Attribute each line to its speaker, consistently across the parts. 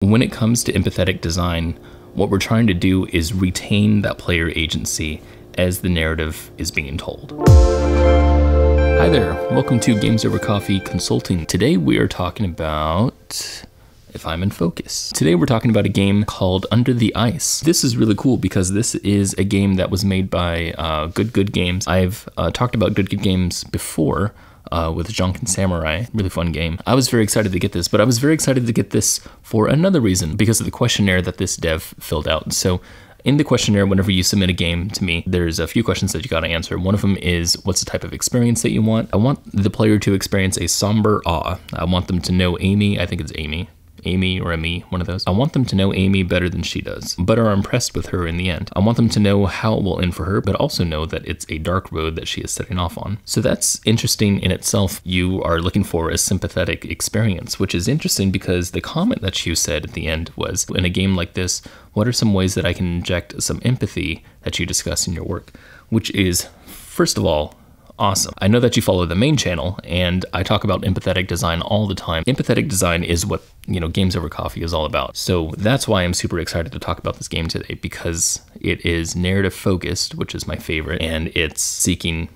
Speaker 1: When it comes to empathetic design, what we're trying to do is retain that player agency as the narrative is being told. Hi there, welcome to Games Over Coffee Consulting. Today we are talking about If I'm in Focus. Today we're talking about a game called Under the Ice. This is really cool because this is a game that was made by Good Games. I've talked about Good Games before with Drunken Samurai, really fun game. I was very excited to get this, but I was very excited to get this for another reason, because of the questionnaire that this dev filled out. So in the questionnaire, whenever you submit a game to me, there's a few questions that you gotta answer. One of them is, what's the type of experience that you want? I want the player to experience a somber awe. I want them to know Amy, I think it's Amy or Amy, one of those. I want them to know Amy better than she does, but are impressed with her in the end. I want them to know how it will end for her, but also know that it's a dark road that she is setting off on. So that's interesting in itself. You are looking for a sympathetic experience, which is interesting because the comment that you said at the end was, in a game like this, what are some ways that I can inject some empathy that you discuss in your work? Which is, first of all, awesome. I know that you follow the main channel, and I talk about empathetic design all the time. Empathetic design is what, Games Over Coffee is all about. So that's why I'm super excited to talk about this game today, because it is narrative focused, which is my favorite, and it's seeking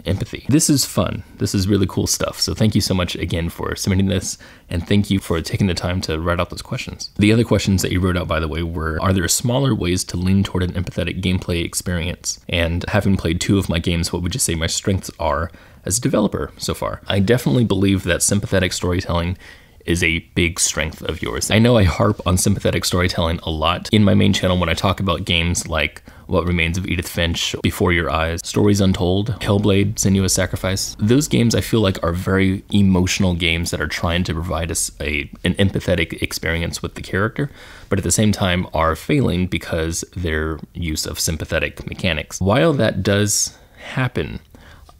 Speaker 1: empathy. This is fun. This is really cool stuff. So thank you so much again for submitting this, and thank you for taking the time to write out those questions. The other questions that you wrote out, by the way, were, are there smaller ways to lean toward an empathetic gameplay experience? And having played 2 of my games, what would you say my strengths are as a developer so far? I definitely believe that sympathetic storytelling is a big strength of yours. I know I harp on sympathetic storytelling a lot in my main channel when I talk about games like What Remains of Edith Finch, Before Your Eyes, Stories Untold, Hellblade, Senua's Sacrifice. Those games I feel like are very emotional games that are trying to provide us an empathetic experience with the character, but at the same time are failing because their use of sympathetic mechanics. While that does happen,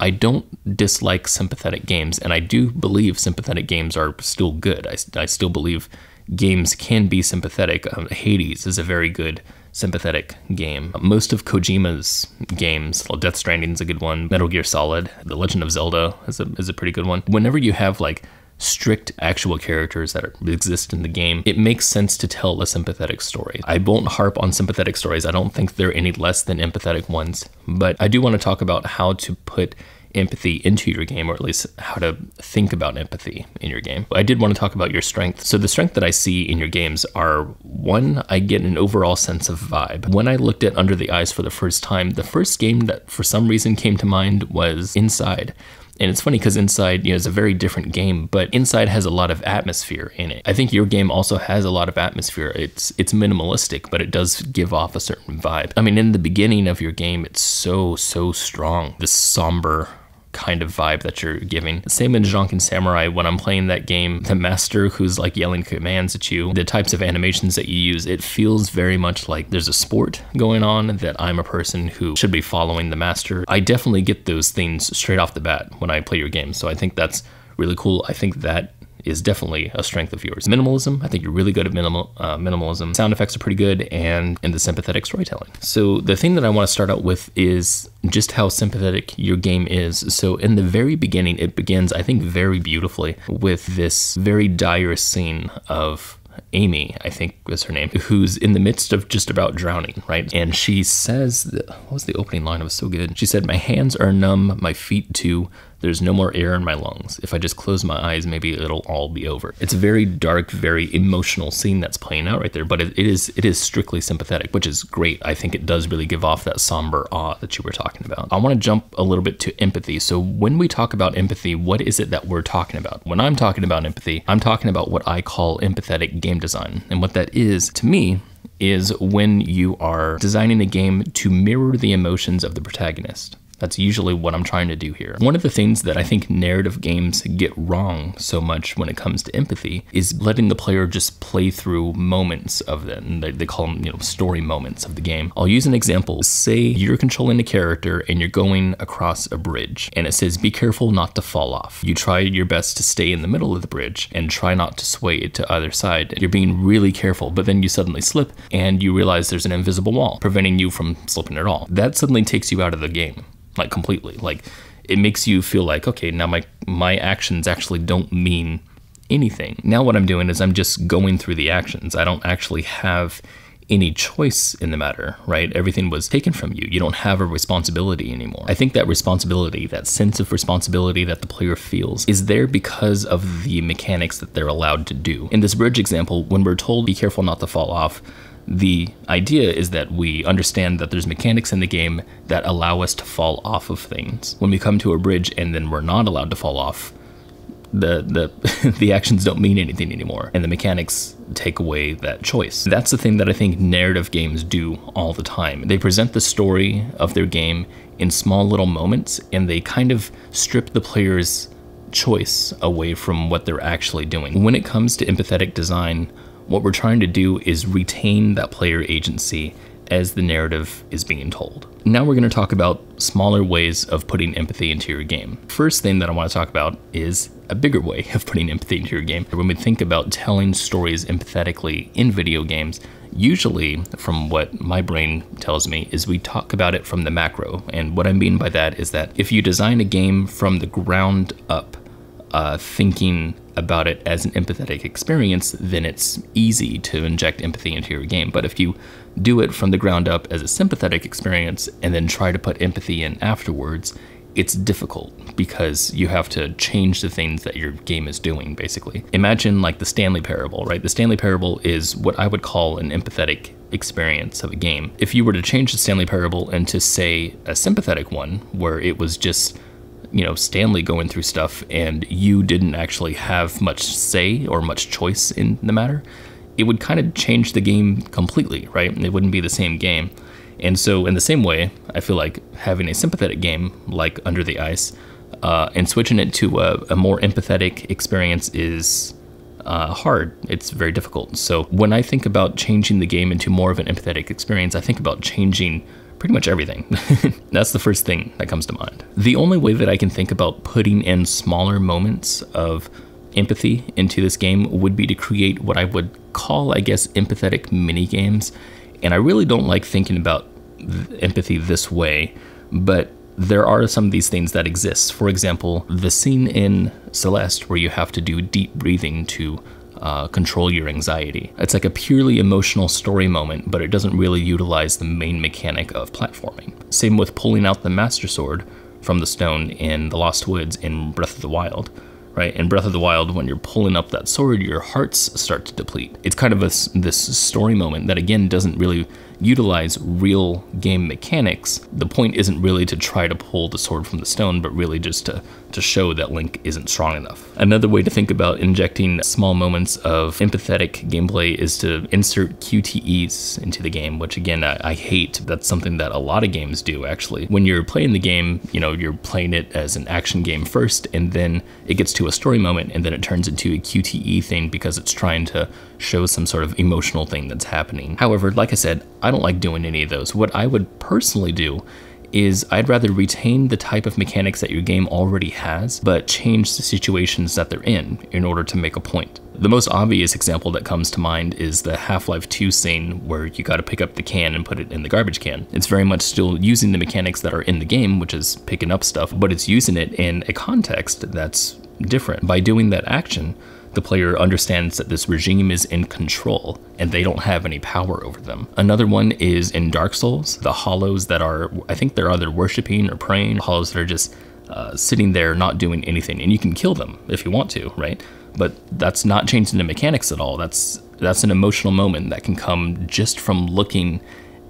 Speaker 1: I don't dislike sympathetic games, and I do believe sympathetic games are still good. I still believe games can be sympathetic. Hades is a very good sympathetic game. Most of Kojima's games, Death Stranding is a good one, Metal Gear Solid, The Legend of Zelda is a pretty good one. Whenever you have like strict actual characters that exist in the game, it makes sense to tell a sympathetic story. I won't harp on sympathetic stories. I don't think they're any less than empathetic ones, but I do want to talk about how to put empathy into your game, or at least how to think about empathy in your game. I did want to talk about your strength. So the strength that I see in your games are, 1, I get an overall sense of vibe. When I looked at Under the Ice for the first time, the first game that for some reason came to mind was Inside. And it's funny because Inside, is a very different game, but Inside has a lot of atmosphere in it. I think your game also has a lot of atmosphere. It's minimalistic, but it does give off a certain vibe. I mean, in the beginning of your game, it's so strong. This somber kind of vibe that you're giving. Same in Drunken Samurai, when I'm playing that game, the master who's like yelling commands at you, the types of animations that you use, it feels very much like there's a sport going on, that I'm a person who should be following the master. I definitely get those things straight off the bat when I play your game, so I think that's really cool. I think that is definitely a strength of yours. Minimalism, I think you're really good at minimalism. Sound effects are pretty good, and the sympathetic storytelling. So the thing that I want to start out with is just how sympathetic your game is. So in the very beginning, it begins, I think, very beautifully with this very dire scene of Amy, I think was her name, who's in the midst of just about drowning, right? And she says, what was the opening line? It was so good. She said, "My hands are numb, my feet too. There's no more air in my lungs. If I just close my eyes, maybe it'll all be over." It's a very dark, very emotional scene that's playing out right there, but it is strictly sympathetic, which is great. I think it does really give off that somber awe that you were talking about. I want to jump a little bit to empathy. So when we talk about empathy, what is it that we're talking about? When I'm talking about empathy, I'm talking about what I call empathetic game design. And what that is, to me, is when you are designing a game to mirror the emotions of the protagonist. That's usually what I'm trying to do here. One of the things that I think narrative games get wrong so much when it comes to empathy is letting the player just play through moments of them. They call them, story moments of the game. I'll use an example. Say you're controlling a character and you're going across a bridge, and it says, be careful not to fall off. You try your best to stay in the middle of the bridge and try not to sway it to either side. You're being really careful, but then you suddenly slip and you realize there's an invisible wall preventing you from slipping at all. That suddenly takes you out of the game. Like completely. Like it makes you feel like, okay, now my actions actually don't mean anything. Now what I'm doing is I'm just going through the actions. I don't actually have any choice in the matter, right? Everything was taken from you. You don't have a responsibility anymore. I think that responsibility, that sense of responsibility that the player feels, is there because of the mechanics that they're allowed to do. In this bridge example, when we're told be careful not to fall off, the idea is that we understand that there's mechanics in the game that allow us to fall off of things. When we come to a bridge and then we're not allowed to fall off, the actions don't mean anything anymore, and the mechanics take away that choice. That's the thing that I think narrative games do all the time. They present the story of their game in small little moments, and they kind of strip the player's choice away from what they're actually doing. When it comes to empathetic design, what we're trying to do is retain that player agency as the narrative is being told. Now we're going to talk about smaller ways of putting empathy into your game. First thing that I want to talk about is a bigger way of putting empathy into your game. When we think about telling stories empathetically in video games, usually, from what my brain tells me, is we talk about it from the macro. And what I mean by that is that if you design a game from the ground up, thinking about it as an empathetic experience, then it's easy to inject empathy into your game. But if you do it from the ground up as a sympathetic experience and then try to put empathy in afterwards, it's difficult because you have to change the things that your game is doing, basically. Imagine like the Stanley Parable, right? The Stanley Parable is what I would call an empathetic experience of a game. If you were to change the Stanley Parable into, say, a sympathetic one, where it was just, you know, Stanley going through stuff and you didn't actually have much say or much choice in the matter, it would kind of change the game completely, right? It wouldn't be the same game. And so in the same way, I feel like having a sympathetic game like Under the Ice and switching it to a more empathetic experience is hard. It's very difficult. So when I think about changing the game into more of an empathetic experience, I think about changing pretty much everything. That's the first thing that comes to mind. The only way that I can think about putting in smaller moments of empathy into this game would be to create what I would call, I guess, empathetic mini games. And I really don't like thinking about empathy this way, but there are some of these things that exist. For example, the scene in Celeste where you have to do deep breathing to control your anxiety. It's like a purely emotional story moment, but it doesn't really utilize the main mechanic of platforming. Same with pulling out the Master Sword from the stone in the Lost Woods in Breath of the Wild. Right? In Breath of the Wild, when you're pulling up that sword, your hearts start to deplete. It's kind of this story moment that, again, doesn't really utilize real game mechanics. The point isn't really to try to pull the sword from the stone, but really just to show that Link isn't strong enough. Another way to think about injecting small moments of empathetic gameplay is to insert QTEs into the game, which again, I hate. That's something that a lot of games do, actually. When you're playing the game, you know, you're playing it as an action game first, and then it gets to a story moment, and then it turns into a QTE thing because it's trying to show some sort of emotional thing that's happening. However, like I said, I don't like doing any of those. What I would personally do is I'd rather retain the type of mechanics that your game already has, but change the situations that they're in order to make a point. The most obvious example that comes to mind is the Half-Life 2 scene where you gotta pick up the can and put it in the garbage can. It's very much still using the mechanics that are in the game, which is picking up stuff, but it's using it in a context that's different. By doing that action, the player understands that this regime is in control and they don't have any power over them. Another one is in Dark Souls, the hollows that are, I think they're either worshiping or praying, hollows that are just sitting there not doing anything, and you can kill them if you want to, right? But that's not changing the mechanics at all. That's an emotional moment that can come just from looking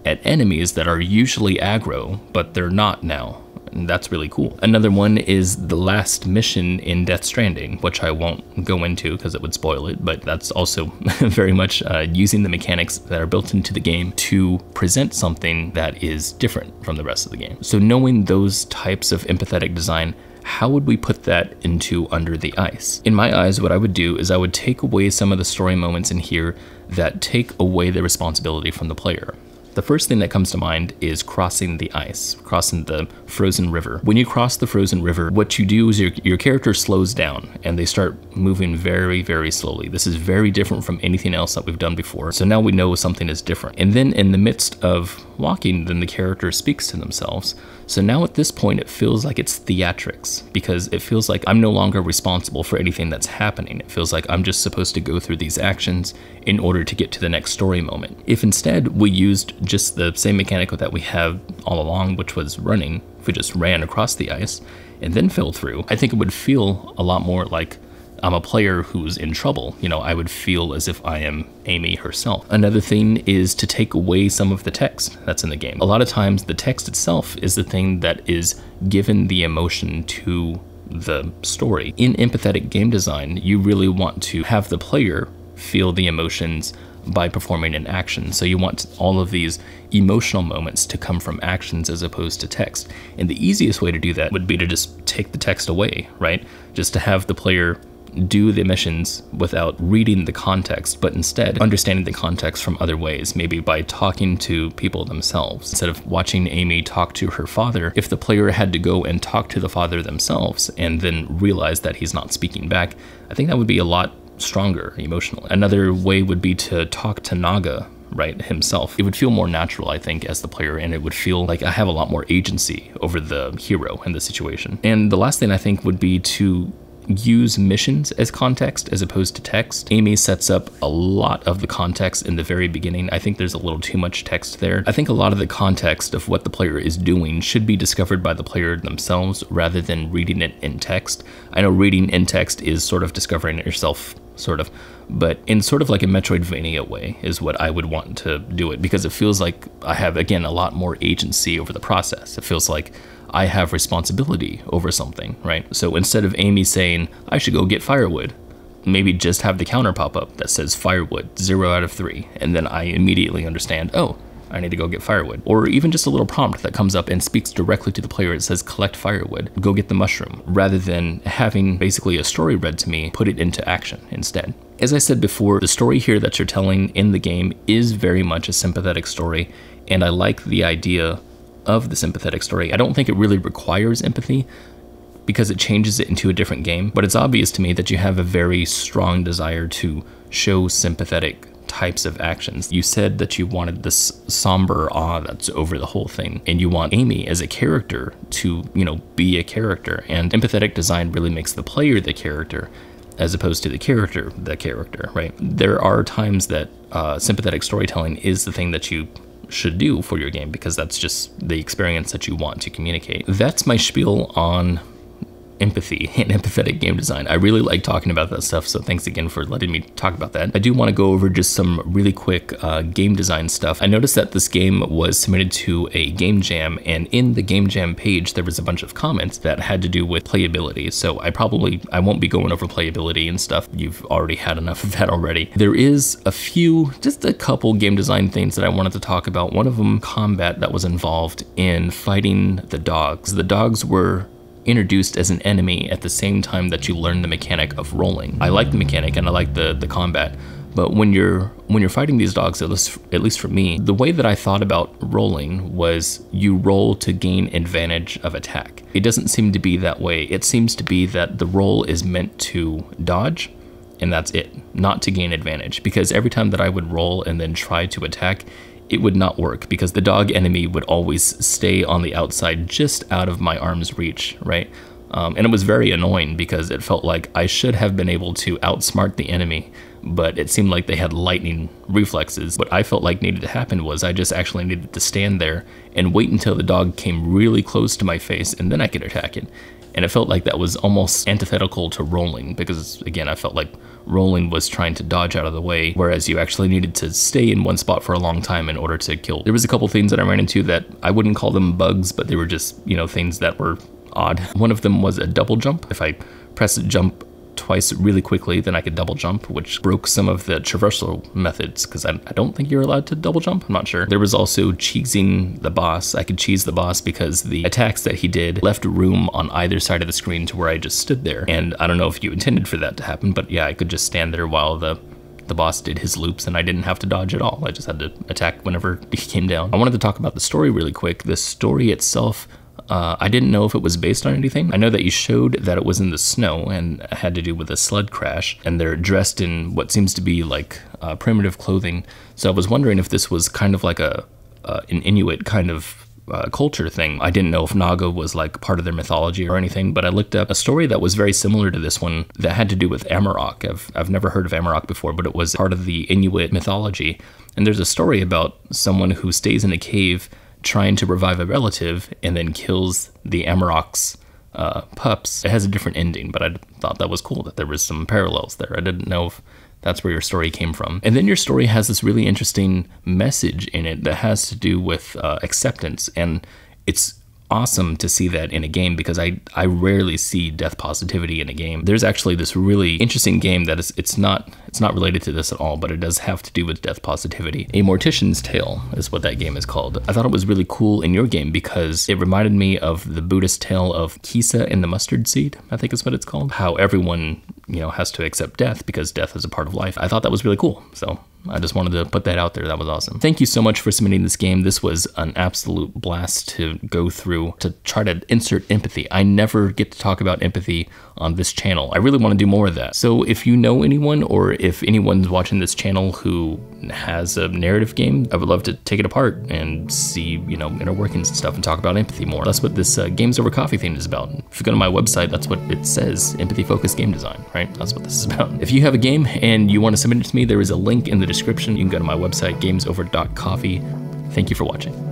Speaker 1: at enemies that are usually aggro, but they're not now. And that's really cool. Another one is the last mission in Death Stranding, which I won't go into because it would spoil it, but that's also very much using the mechanics that are built into the game to present something that is different from the rest of the game. So knowing those types of empathetic design, how would we put that into Under the Ice? In my eyes, what I would do is I would take away some of the story moments in here that take away the responsibility from the player. The first thing that comes to mind is crossing the ice, crossing the frozen river. When you cross the frozen river, what you do is your character slows down and they start moving very, very slowly. This is very different from anything else that we've done before. So now we know something is different. And then in the midst of walking, then the character speaks to themselves. So now at this point, it feels like it's theatrics, because it feels like I'm no longer responsible for anything that's happening. It feels like I'm just supposed to go through these actions in order to get to the next story moment. If instead we used just the same mechanic that we have all along, which was running, if we just ran across the ice and then fell through, I think it would feel a lot more like I'm a player who's in trouble. You know, I would feel as if I am Amy herself. Another thing is to take away some of the text that's in the game. A lot of times the text itself is the thing that is given the emotion to the story. In empathetic game design, you really want to have the player feel the emotions by performing an action. So you want all of these emotional moments to come from actions as opposed to text. And the easiest way to do that would be to just take the text away, right? Just to have the player do the missions without reading the context, but instead understanding the context from other ways, maybe by talking to people themselves. Instead of watching Amy talk to her father, if the player had to go and talk to the father themselves and then realize that he's not speaking back, I think that would be a lot stronger emotionally. Another way would be to talk to Naga, right, himself. It would feel more natural, I think, as the player, and it would feel like I have a lot more agency over the hero and the situation. And the last thing I think would be to use missions as context as opposed to text. Amy sets up a lot of the context in the very beginning. I think there's a little too much text there. I think a lot of the context of what the player is doing should be discovered by the player themselves rather than reading it in text. I know reading in text is sort of discovering it yourself, sort of, but in sort of like a Metroidvania way is what I would want to do it, because it feels like I have, again, a lot more agency over the process. It feels like I have responsibility over something, right? So instead of Amy saying, I should go get firewood, maybe just have the counter pop up that says firewood, 0 out of 3. And then I immediately understand, oh, I need to go get firewood. Or even just a little prompt that comes up and speaks directly to the player. It says, collect firewood, go get the mushroom, rather than having basically a story read to me, put it into action instead. As I said before, the story here that you're telling in the game is very much a sympathetic story, and I like the idea of the sympathetic story. I don't think it really requires empathy because it changes it into a different game, but it's obvious to me that you have a very strong desire to show sympathetic types of actions. You said that you wanted this somber awe that's over the whole thing, and you want Amy as a character to, you know, be a character, and empathetic design really makes the player the character as opposed to the character, right? There are times that sympathetic storytelling is the thing that you should do for your game, because that's just the experience that you want to communicate. That's my spiel on empathy and empathetic game design. I really like talking about that stuff, so thanks again for letting me talk about that. I do want to go over just some really quick game design stuff. I noticed that this game was submitted to a game jam, and in the game jam page there was a bunch of comments that had to do with playability, so I won't be going over playability and stuff. You've already had enough of that already. There is just a couple game design things that I wanted to talk about. One of them, combat that was involved in fighting the dogs. The dogs were introduced as an enemy at the same time that you learn the mechanic of rolling. I like the mechanic and I like the combat, but when you're fighting these dogs, at least for me, the way that I thought about rolling was you roll to gain advantage of attack. It doesn't seem to be that way. It seems to be that the roll is meant to dodge, and that's it, not to gain advantage, because every time that I would roll and then try to attack, it would not work, because the dog enemy would always stay on the outside just out of my arm's reach, right? And it was very annoying because it felt like I should have been able to outsmart the enemy, but it seemed like they had lightning reflexes. What I felt like needed to happen was I just actually needed to stand there and wait until the dog came really close to my face, and then I could attack it. And it felt like that was almost antithetical to rolling, because again, I felt like rolling was trying to dodge out of the way, whereas you actually needed to stay in one spot for a long time in order to kill. There was a couple things that I ran into that I wouldn't call them bugs, but they were just, you know, things that were odd. One of them was a double jump. If I press jump twice really quickly, then I could double jump, which broke some of the traversal methods, because I don't think you're allowed to double jump, I'm not sure. There was also cheesing the boss. I could cheese the boss because the attacks that he did left room on either side of the screen to where I just stood there, and I don't know if you intended for that to happen, but yeah, I could just stand there while the the boss did his loops and I didn't have to dodge at all. I just had to attack whenever he came down. I wanted to talk about the story really quick. The story itself, I didn't know if it was based on anything. I know that you showed that it was in the snow and had to do with a sled crash, and they're dressed in what seems to be like primitive clothing. So I was wondering if this was kind of like an Inuit kind of culture thing. I didn't know if Naga was like part of their mythology or anything, but I looked up a story that was very similar to this one that had to do with Amarok. I've never heard of Amarok before, but it was part of the Inuit mythology. And there's a story about someone who stays in a cave trying to revive a relative and then kills the Amarok's pups. It has a different ending, but I thought that was cool that there was some parallels there. I didn't know if that's where your story came from. And then your story has this really interesting message in it that has to do with acceptance. And it's awesome to see that in a game because I rarely see death positivity in a game. There's actually this really interesting game that it's not related to this at all, but it does have to do with death positivity. A Mortician's Tale is what that game is called. I thought it was really cool in your game because it reminded me of the Buddhist tale of Kisa and the mustard seed, I think is what it's called. How everyone, has to accept death because death is a part of life. I thought that was really cool. So I just wanted to put that out there. That was awesome. Thank you so much for submitting this game. This was an absolute blast to go through to try to insert empathy. I never get to talk about empathy on this channel. I really want to do more of that. So if you know anyone or if anyone's watching this channel who has a narrative game, I would love to take it apart and see, inner workings and stuff and talk about empathy more. That's what this Games Over Coffee thing is about. If you go to my website, that's what it says, empathy focused game design, right? That's what this is about. If you have a game and you want to submit it to me, there is a link in the description. You can go to my website, gamesover.coffee. Thank you for watching.